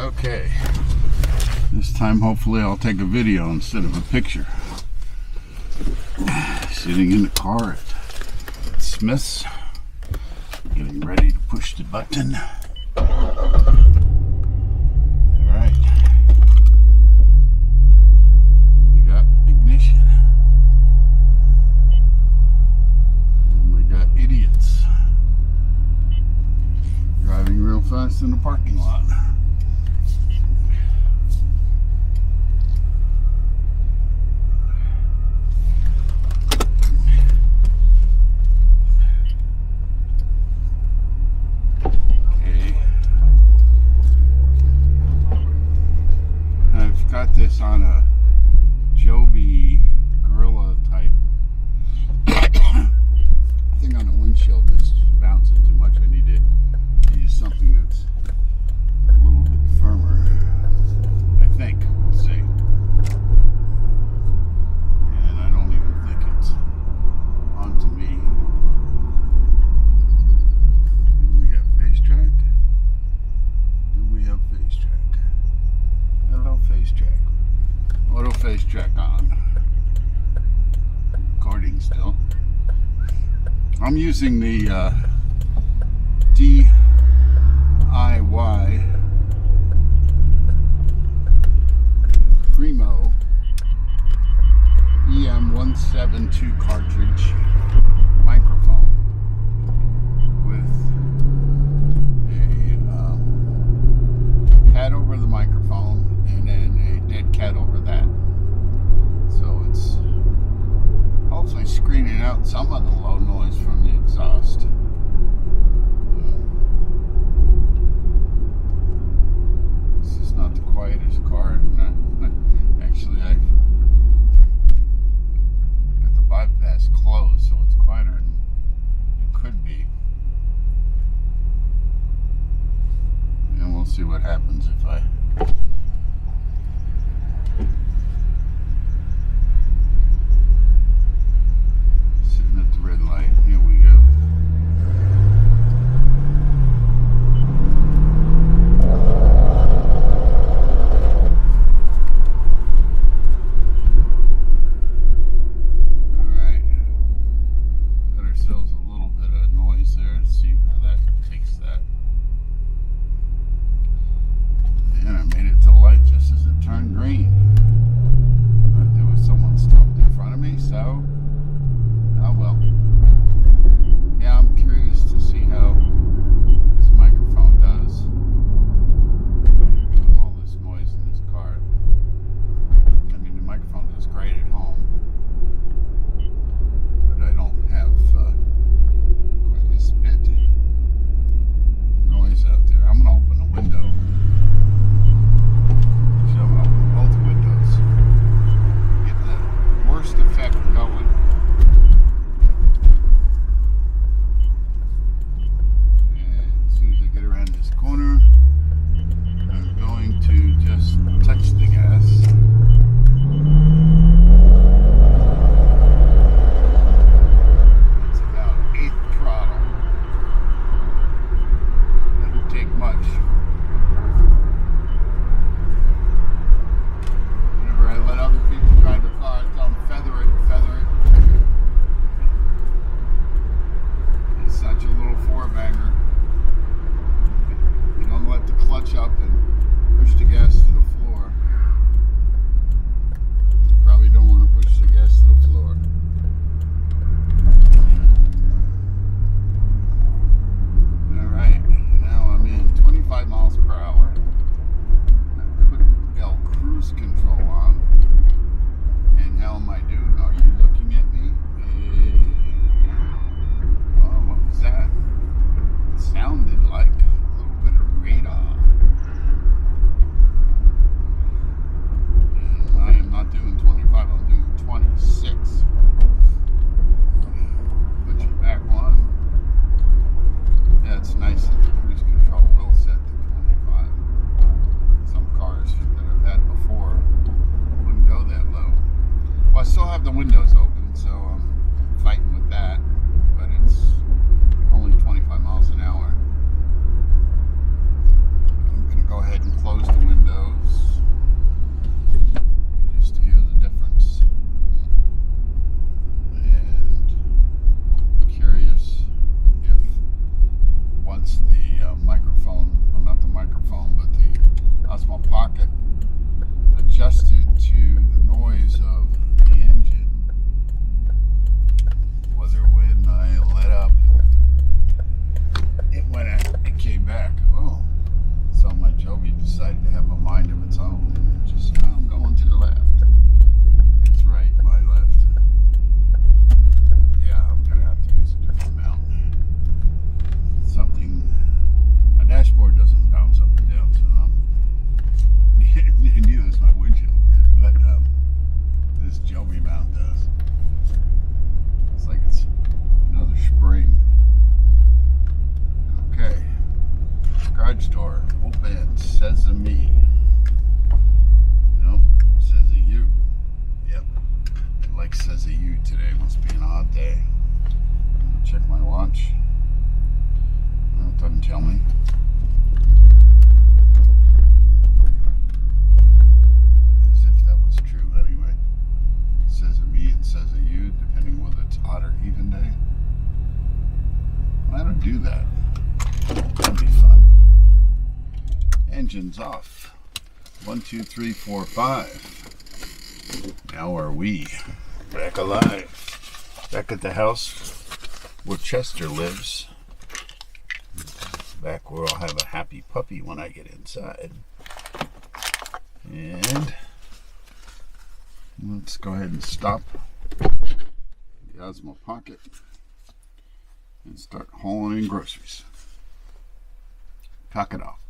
Okay, this time hopefully I'll take a video instead of a picture. Sitting in the car at Smith's, getting ready to push the button. Alright, we got ignition, and we got idiots driving real fast in the parking lot. Got this on a Joby Gorilla type thing on the windshield that's bouncing too much. I need to use something that's a little bit firmer, I think. We'll see. And I don't even think it's onto me. Do we got face track? Do we have face track? Hello, face track. Auto face track on. Recording still. I'm using the DIY Primo EM-172 cartridge microphone with a pad over the microphone and then a dead cat over that. So it's hopefully screening out some of the low noise from the exhaust. This is not the quietest car. Actually, I've got the bypass closed, so it's quieter than it could be. And we'll see what happens if I sitting at the red light. Here we go. Alright. Got ourselves a little bit of noise there. Let's see how that takes that. And I made it to do that. That'd be fun. Engine's off. 1, 2, 3, 4, 5. Now are we back alive? Back at the house where Chester lives. Back where I'll have a happy puppy when I get inside. And let's go ahead and stop the Osmo Pocket and start hauling in groceries. Cock it off.